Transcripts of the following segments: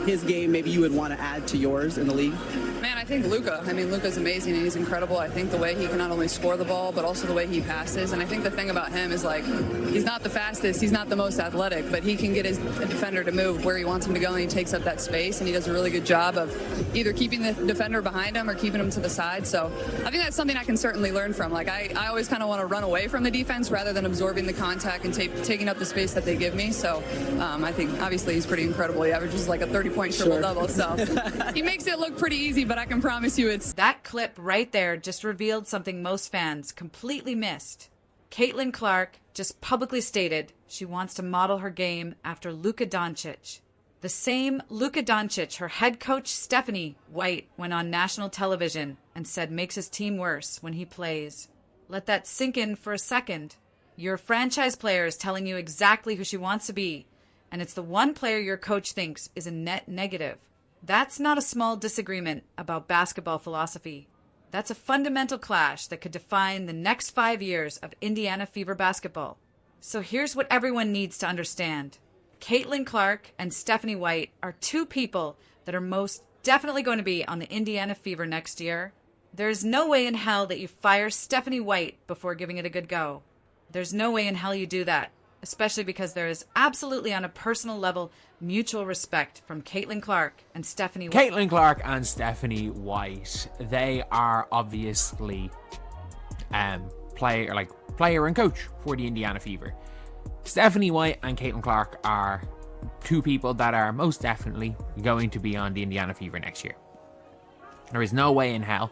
his game maybe you would want to add to yours in the league? Man, I think Luka. I mean, Luka's amazing and he's incredible. I think the way he can not only score the ball, but also the way he passes. And I think the thing about him is, like, he's not the fastest, he's not the most athletic, but he can get his defender to move where he wants him to go, and he takes up that space, and he does a really good job of either keeping the defender behind him or keeping him to the side. So I think that's something I can certainly learn from. Like, I always kind of want to run away from the defense rather than absorbing the contact and taking up the space that they give me. So I think, obviously, he's pretty incredible. He averages like a 30-point triple-double. So he makes it look pretty easy, but I can promise you it's... That clip right there just revealed something most fans completely missed. Caitlin Clark just publicly stated she wants to model her game after Luka Dončić. The same Luka Dončić her head coach Stephanie White went on national television and said makes his team worse when he plays. Let that sink in for a second. Your franchise player is telling you exactly who she wants to be, and it's the one player your coach thinks is a net negative. That's not a small disagreement about basketball philosophy. That's a fundamental clash that could define the next 5 years of Indiana Fever basketball. So here's what everyone needs to understand. Caitlin Clark and Stephanie White are two people that are most definitely going to be on the Indiana Fever next year. There's no way in hell that you fire Stephanie White before giving it a good go. There's no way in hell you do that, especially because there is absolutely on a personal level mutual respect from Caitlin Clark and Stephanie White. Caitlin Clark and Stephanie White, they are obviously player and coach for the Indiana Fever. Stephanie White and Caitlin Clark are two people that are most definitely going to be on the Indiana Fever next year. There is no way in hell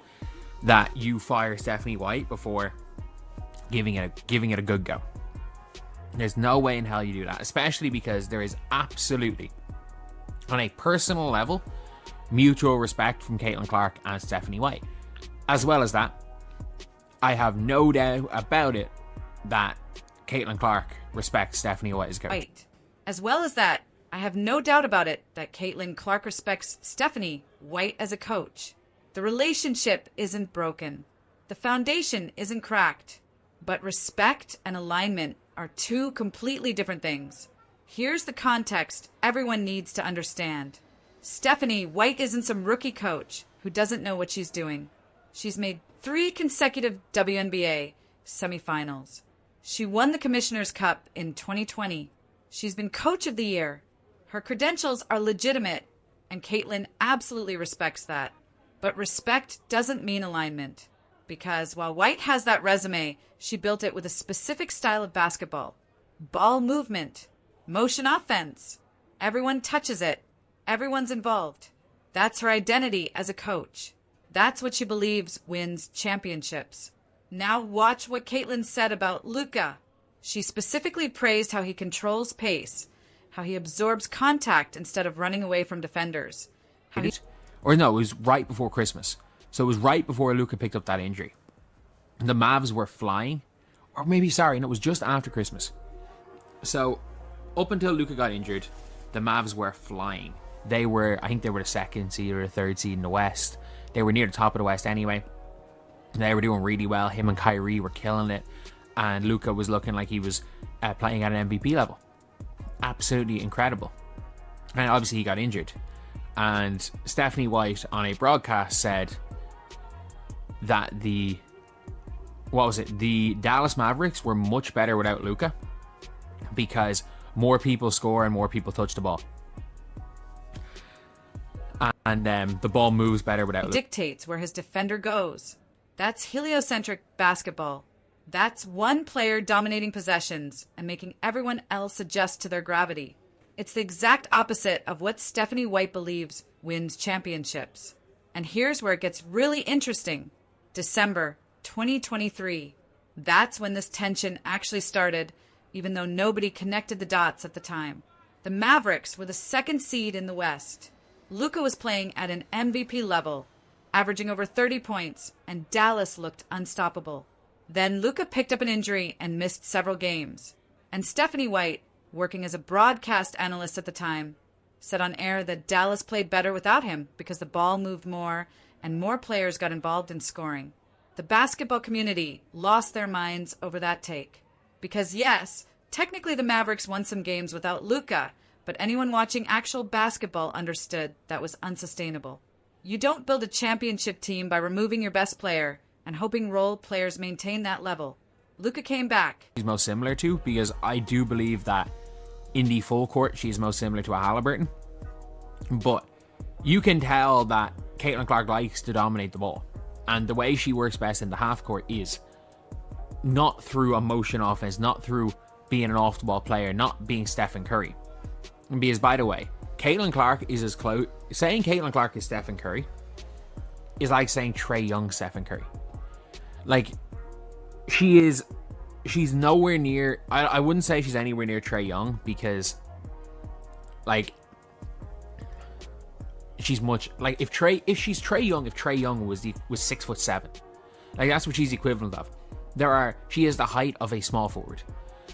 that you fire Stephanie White before giving it a good go. There's no way in hell you do that, especially because there is absolutely, on a personal level, mutual respect from Caitlin Clark and Stephanie White. As well as that, I have no doubt about it that Caitlin Clark respects Stephanie White as coach. Right. As well as that, I have no doubt about it that Caitlin Clark respects Stephanie White as a coach. The relationship isn't broken. The foundation isn't cracked. But respect and alignment are two completely different things. Here's the context everyone needs to understand. Stephanie White isn't some rookie coach who doesn't know what she's doing. She's made 3 consecutive WNBA semifinals. She won the Commissioner's Cup in 2020. She's been Coach of the Year. Her credentials are legitimate, and Caitlin absolutely respects that. But respect doesn't mean alignment. Because while White has that resume, she built it with a specific style of basketball. Ball movement, motion offense. Everyone touches it. Everyone's involved. That's her identity as a coach. That's what she believes wins championships. Now watch what Caitlin said about Luka. She specifically praised how he controls pace, how he absorbs contact instead of running away from defenders. It was right before Christmas. So it was right before Luka picked up that injury. The Mavs were flying. Or maybe, sorry, no, it was just after Christmas. So up until Luka got injured, the Mavs were flying. I think they were the 2nd seed or the 3rd seed in the West. They were near the top of the West anyway. They were doing really well. Him and Kyrie were killing it. And Luka was looking like he was playing at an MVP level. Absolutely incredible. And obviously he got injured. And Stephanie White on a broadcast said that the Dallas Mavericks were much better without Luka because more people score and more people touch the ball. And the ball moves better without Luka. Dictates where his defender goes. That's heliocentric basketball. That's one player dominating possessions and making everyone else adjust to their gravity. It's the exact opposite of what Stephanie White believes wins championships. And here's where it gets really interesting. December 2023. That's when this tension actually started, even though nobody connected the dots at the time. The Mavericks were the 2nd seed in the West. Luka was playing at an MVP level, averaging over 30 points, and Dallas looked unstoppable. Then Luka picked up an injury and missed several games. And Stephanie White, working as a broadcast analyst at the time, said on air that Dallas played better without him because the ball moved more and more players got involved in scoring. The basketball community lost their minds over that take. Because yes, technically the Mavericks won some games without Luka, but anyone watching actual basketball understood that was unsustainable. You don't build a championship team by removing your best player and hoping role players maintain that level. Luka came back. She's most similar to, because I do believe that in the full court, she's most similar to a Halliburton. But you can tell that Caitlin Clark likes to dominate the ball. And the way she works best in the half court is not through a motion offense, not through being an off-the-ball player, not being Stephen Curry. Because, by the way, Caitlin Clark is as close... Saying Caitlin Clark is Stephen Curry is like saying Trae Young Stephen Curry. Like, she's nowhere near... I wouldn't say she's anywhere near Trae Young, because, like, she's much... Like, if she's Trae Young, if Trae Young was 6'7", like, that's what she's equivalent of. She is the height of a small forward.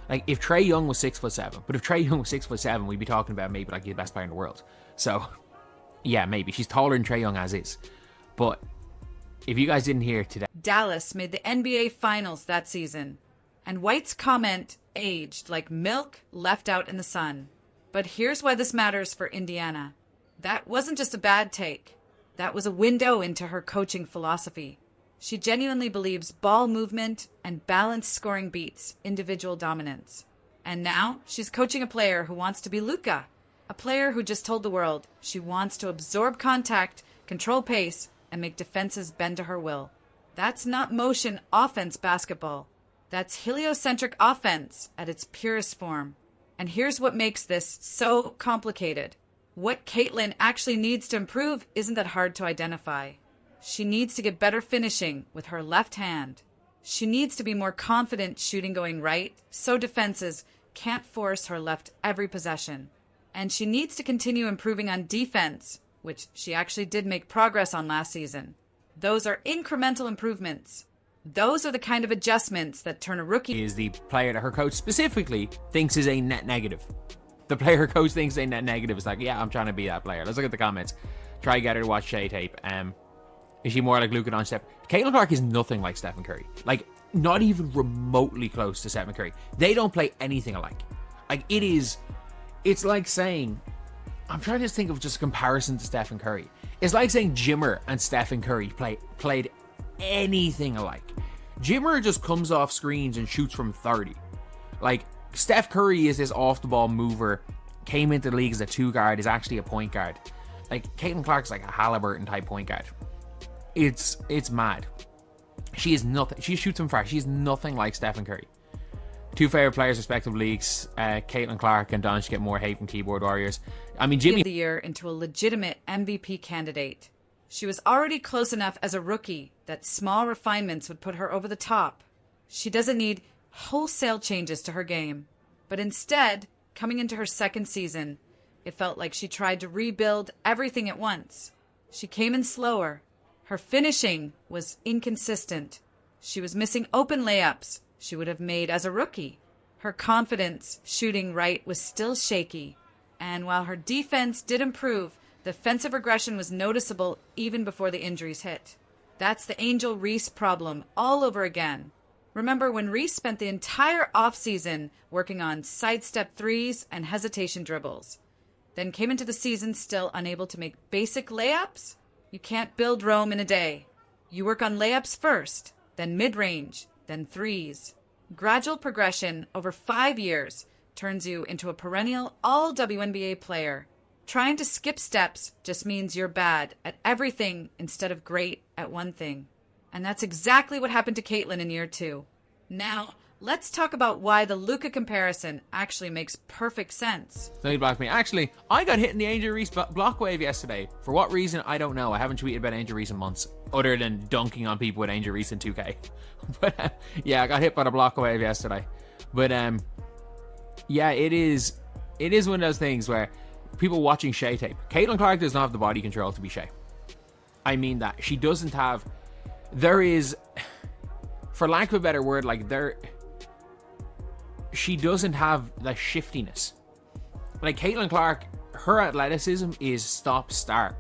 Like, if Trae Young was 6'7", but if Trae Young was 6'7", we'd be talking about maybe like the best player in the world. So, yeah, maybe she's taller than Trae Young as is. But if you guys didn't hear today, Dallas made the NBA Finals that season, and White's comment aged like milk left out in the sun. But here's why this matters for Indiana. That wasn't just a bad take. That was a window into her coaching philosophy. She genuinely believes ball movement and balanced scoring beats individual dominance. And now she's coaching a player who wants to be Luka, a player who just told the world she wants to absorb contact, control pace, and make defenses bend to her will. That's not motion offense basketball. That's heliocentric offense at its purest form. And here's what makes this so complicated. What Caitlin actually needs to improve isn't that hard to identify. She needs to get better finishing with her left hand. She needs to be more confident shooting going right, so defenses can't force her left every possession. And she needs to continue improving on defense, which she actually did make progress on last season. Those are incremental improvements. Those are the kind of adjustments that turn a rookie... Is the player that her coach specifically thinks is a net negative. The player her coach thinks is a net negative is like, yeah, I'm trying to be that player. Let's look at the comments. Try to get her to watch Shea tape. Is she more like Luka Dončić? Caitlin Clark is nothing like Stephen Curry. Like, not even remotely close to Stephen Curry. They don't play anything alike. Like, it's like saying... I'm trying to think of just a comparison to Stephen Curry. It's like saying Jimmer and Stephen Curry played anything alike. Jimmer just comes off screens and shoots from 30. Like, Steph Curry is this off-the-ball mover, came into the league as a 2-guard, is actually a point guard. Like, Caitlin Clark's like a Halliburton-type point guard. It's mad. She is nothing. She shoots from far. She's nothing like Stephen Curry. Two favorite players, respective leagues. Caitlin Clark and Doncic get more hate from keyboard warriors. I mean, Jimmy... ...the year into a legitimate MVP candidate. She was already close enough as a rookie that small refinements would put her over the top. She doesn't need wholesale changes to her game. But instead, coming into her second season, it felt like she tried to rebuild everything at once. She came in slower. Her finishing was inconsistent. She was missing open layups she would have made as a rookie. Her confidence shooting right was still shaky. And while her defense did improve, the offensive regression was noticeable even before the injuries hit. That's the Angel Reese problem all over again. Remember when Reese spent the entire offseason working on sidestep threes and hesitation dribbles, then came into the season still unable to make basic layups? You can't build Rome in a day. You work on layups first, then mid-range, then threes. Gradual progression over 5 years turns you into a perennial all-WNBA player. Trying to skip steps just means you're bad at everything instead of great at one thing. And that's exactly what happened to Caitlin in year 2. Now, let's talk about why the Luka comparison actually makes perfect sense. Somebody blocked me. Actually, I got hit in the Angel Reese block wave yesterday. For what reason, I don't know. I haven't tweeted about Angel Reese in months, other than dunking on people with Angel Reese in 2K. But yeah, I got hit by the block wave yesterday. But yeah, it is one of those things where people watching Shea tape. Caitlin Clark does not have the body control to be Shea. I mean that. She doesn't have... There is... For lack of a better word, like she doesn't have the shiftiness. Like Caitlin Clark, her athleticism is stop-start.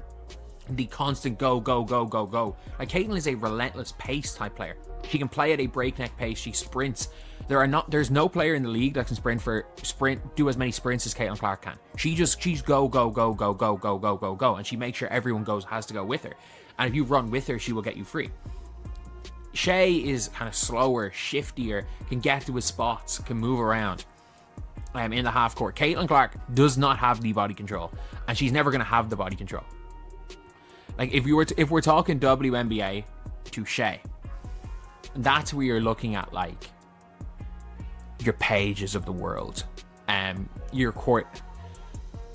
The constant go, go, go, go, go. Like Caitlin is a relentless pace type player. She can play at a breakneck pace. She sprints. There's no player in the league that can do as many sprints as Caitlin Clark can. She's go, and she makes sure everyone has to go with her. And if you run with her, she will get you free. Shea is kind of slower, shiftier, can get to his spots, can move around in the half court. Caitlin Clark does not have the body control, and she's never going to have the body control. Like if we're talking WNBA to Shea, that's where you're looking at like your Pages of the world, your Courtney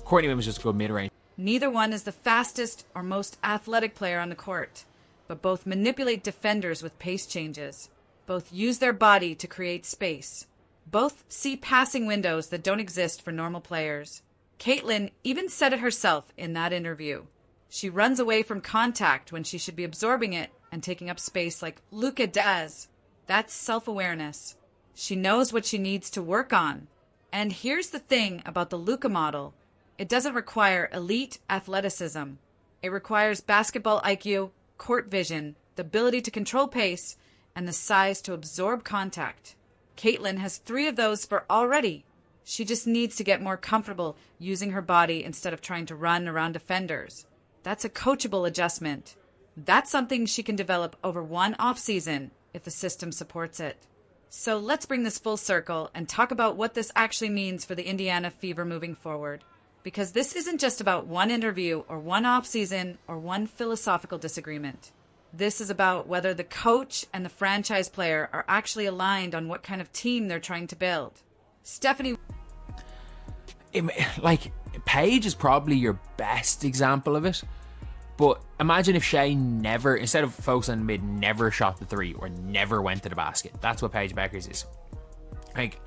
Williams is just a good mid-range. Neither one is the fastest or most athletic player on the court, but both manipulate defenders with pace changes. Both use their body to create space. Both see passing windows that don't exist for normal players. Caitlin even said it herself in that interview. She runs away from contact when she should be absorbing it and taking up space like Luka does. That's self-awareness. She knows what she needs to work on. And here's the thing about the Luka model. It doesn't require elite athleticism. It requires basketball IQ, court vision, the ability to control pace, and the size to absorb contact. Caitlin has 3 of those for already. She just needs to get more comfortable using her body instead of trying to run around defenders. That's a coachable adjustment. That's something she can develop over one off-season if the system supports it. So let's bring this full circle and talk about what this actually means for the Indiana Fever moving forward. Because this isn't just about one interview or one off-season or one philosophical disagreement. This is about whether the coach and the franchise player are actually aligned on what kind of team they're trying to build. Stephanie... Paige is probably your best example of it. But imagine if Shea never, instead of focusing on mid, never shot the 3 or never went to the basket. That's what Paige Beckers is.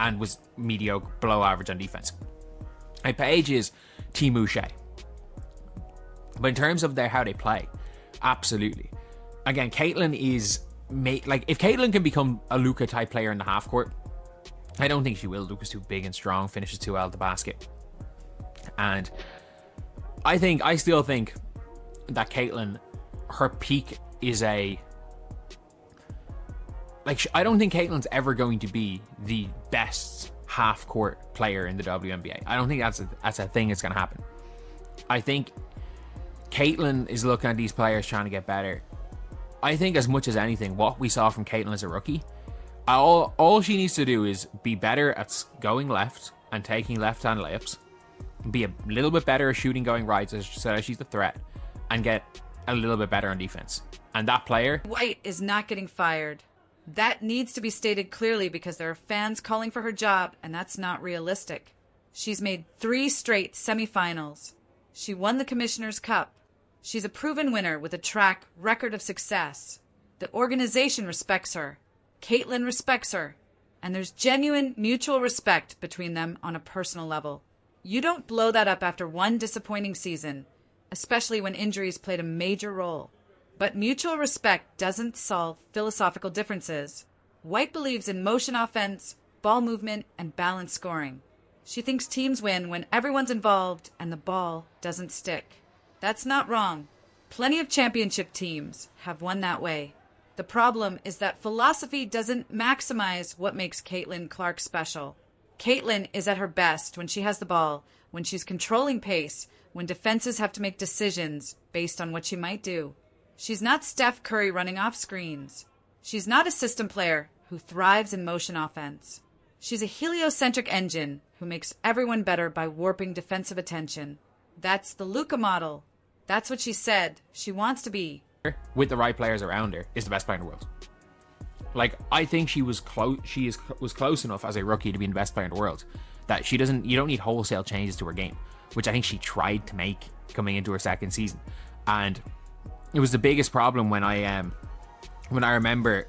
And was mediocre, below average on defense. Paige is Timu Shea. But in terms of how they play, absolutely. Again, Caitlin is... if Caitlin can become a Luka type player in the half court, I don't think she will. Luka's too big and strong, finishes too well at the basket. And I still think that Caitlin, her peak is I don't think Caitlin's ever going to be the best half-court player in the WNBA. I don't think that's a thing that's going to happen. I think Caitlin is looking at these players trying to get better. I think as much as anything, what we saw from Caitlin as a rookie, all she needs to do is be better at going left and taking left-hand layups, be a little bit better at shooting going right so that she's the threat, and get a little bit better on defense. And that player... White is not getting fired. That needs to be stated clearly because there are fans calling for her job, and that's not realistic. She's made 3 straight semifinals. She won the Commissioner's Cup. She's a proven winner with a track record of success. The organization respects her. Caitlin respects her. And there's genuine mutual respect between them on a personal level. You don't blow that up after one disappointing season, especially when injuries played a major role. But mutual respect doesn't solve philosophical differences. White believes in motion offense, ball movement, and balanced scoring. She thinks teams win when everyone's involved and the ball doesn't stick. That's not wrong. Plenty of championship teams have won that way. The problem is that philosophy doesn't maximize what makes Caitlin Clark special. Caitlin is at her best when she has the ball, when she's controlling pace, when defenses have to make decisions based on what she might do. She's not Steph Curry running off screens. She's not a system player who thrives in motion offense. She's a heliocentric engine who makes everyone better by warping defensive attention. That's the Luka model. That's what she said she wants to be. With the right players around her, is the best player in the world. I think she was close. Was close enough as a rookie to be the best player in the world that you don't need wholesale changes to her game, which I think she tried to make coming into her second season. And it was the biggest problem when I remember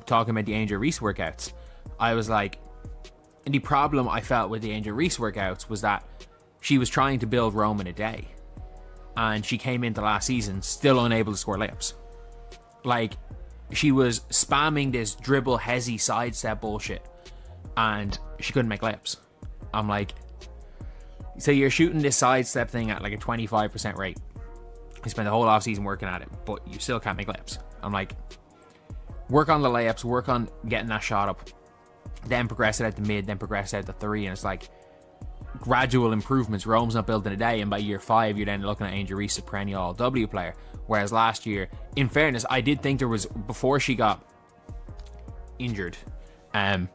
talking about the Angel Reese workouts. I was like, the problem I felt with the Angel Reese workouts was that she was trying to build Rome in a day, and she came into last season still unable to score layups. She was spamming this dribble hezzy sidestep bullshit, and she couldn't make layups. I'm like, so you're shooting this sidestep thing at a 25% rate. You spend the whole offseason working at it, but you still can't make layups. I'm like, work on the layups, work on getting that shot up. then progress it out to mid, then progress out to 3, and it's like gradual improvements. Rome's not built in a day, and by year 5 you're then looking at Angel Reese, a perennial All-W player. Whereas last year, in fairness, I did think there was, before she got injured, I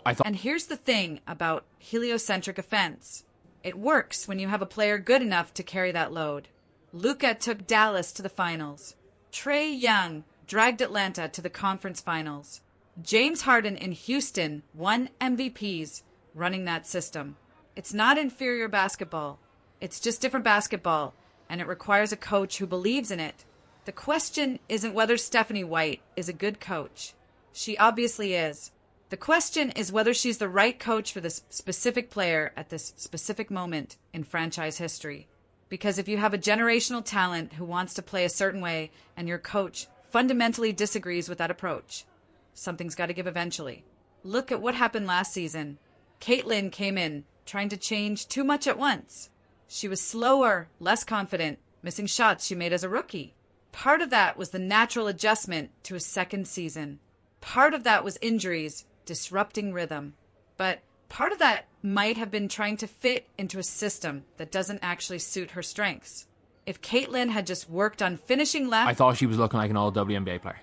thought... And here's the thing about heliocentric offense. It works when you have a player good enough to carry that load. Luka took Dallas to the finals. Trae Young dragged Atlanta to the conference finals. James Harden in Houston won MVPs running that system. It's not inferior basketball. It's just different basketball, and it requires a coach who believes in it. The question isn't whether Stephanie White is a good coach. She obviously is. The question is whether she's the right coach for this specific player at this specific moment in franchise history. Because if you have a generational talent who wants to play a certain way and your coach fundamentally disagrees with that approach, something's got to give eventually. Look at what happened last season. Caitlin came in trying to change too much at once. She was slower, less confident, missing shots she made as a rookie. Part of that was the natural adjustment to a second season. Part of that was injuries, disrupting rhythm. But part of that might have been trying to fit into a system that doesn't actually suit her strengths. If Caitlin had just worked on finishing left... I thought she was looking like an all-WNBA player.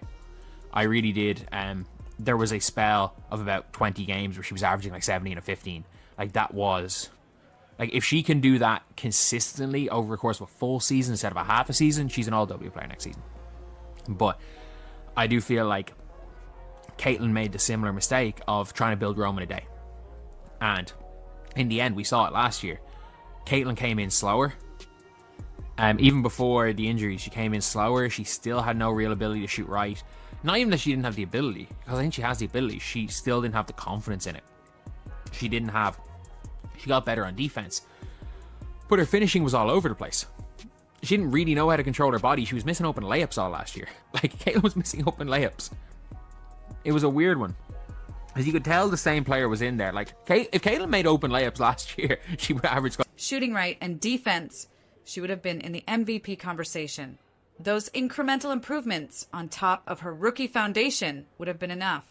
I really did. There was a spell of about 20 games where she was averaging like 17 or 15. Like, that was... Like, if she can do that consistently over the course of a full season instead of a half a season, she's an all-W player next season. But I do feel like Caitlin made the similar mistake of trying to build Rome in a day. And in the end, we saw it last year. Caitlin came in slower. Even before the injury, she came in slower. She still had no real ability to shoot right. Not even that she didn't have the ability, because I think she has the ability. She still didn't have the confidence in it. She got better on defense, but her finishing was all over the place. She didn't really know how to control her body. She was missing open layups all last year. Like, Caitlin was missing open layups. It was a weird one, as you could tell the same player was in there. Like, if Caitlin made open layups last year, she would average shooting right and defense, she would have been in the MVP conversation. Those incremental improvements on top of her rookie foundation would have been enough.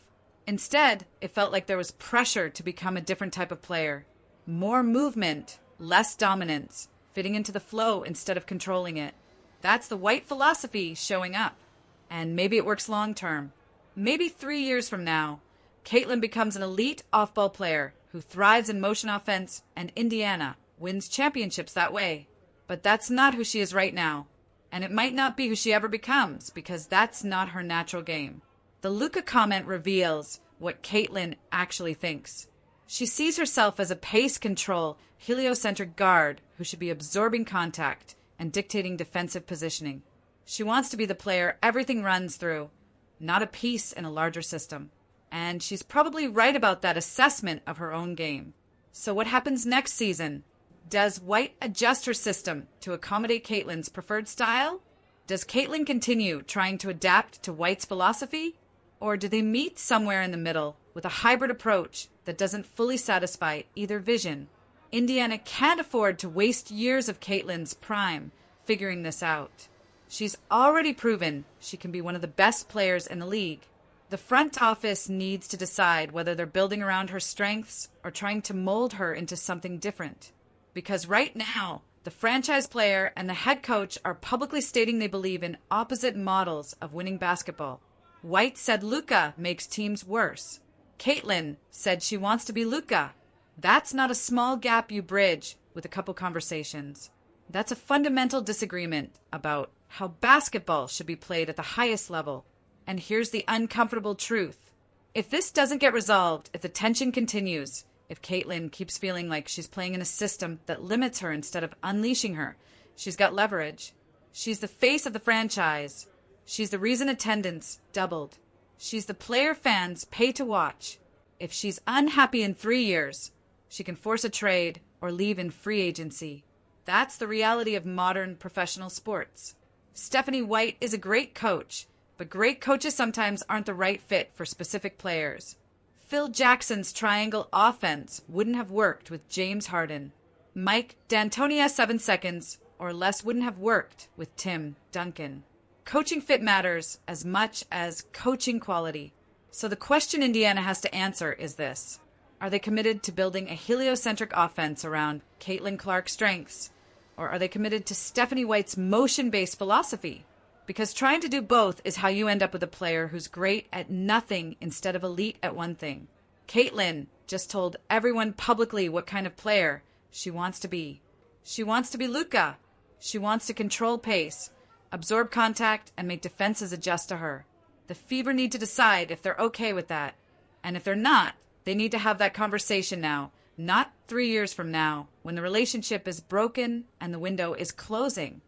Instead, it felt like there was pressure to become a different type of player. More movement, less dominance, fitting into the flow instead of controlling it. That's the White philosophy showing up. And maybe it works long term. Maybe 3 years from now, Caitlin becomes an elite off-ball player who thrives in motion offense, and Indiana wins championships that way. But that's not who she is right now. And it might not be who she ever becomes, because that's not her natural game. The Luka comment reveals what Caitlin actually thinks. She sees herself as a pace control, heliocentric guard who should be absorbing contact and dictating defensive positioning. She wants to be the player everything runs through, not a piece in a larger system. And she's probably right about that assessment of her own game. So what happens next season? Does White adjust her system to accommodate Caitlin's preferred style? Does Caitlin continue trying to adapt to White's philosophy? Or do they meet somewhere in the middle with a hybrid approach that doesn't fully satisfy either vision? Indiana can't afford to waste years of Caitlin's prime figuring this out. She's already proven she can be one of the best players in the league. The front office needs to decide whether they're building around her strengths or trying to mold her into something different. Because right now, the franchise player and the head coach are publicly stating they believe in opposite models of winning basketball. White said Luka makes teams worse. Caitlin said she wants to be Luka. That's not a small gap you bridge with a couple conversations. That's a fundamental disagreement about how basketball should be played at the highest level. And here's the uncomfortable truth. If this doesn't get resolved, if the tension continues, if Caitlin keeps feeling like she's playing in a system that limits her instead of unleashing her, she's got leverage. She's the face of the franchise. She's the reason attendance doubled. She's the player fans pay to watch. If she's unhappy in 3 years, she can force a trade or leave in free agency. That's the reality of modern professional sports. Stephanie White is a great coach, but great coaches sometimes aren't the right fit for specific players. Phil Jackson's triangle offense wouldn't have worked with James Harden. Mike D'Antoni 7 seconds or less wouldn't have worked with Tim Duncan. Coaching fit matters as much as coaching quality. So the question Indiana has to answer is this. Are they committed to building a heliocentric offense around Caitlin Clark's strengths? Or are they committed to Stephanie White's motion-based philosophy? Because trying to do both is how you end up with a player who's great at nothing instead of elite at one thing. Caitlin just told everyone publicly what kind of player she wants to be. She wants to be Luka. She wants to control pace, absorb contact, and make defenses adjust to her. The Fever need to decide if they're okay with that. And if they're not, they need to have that conversation now, not 3 years from now, when the relationship is broken and the window is closing.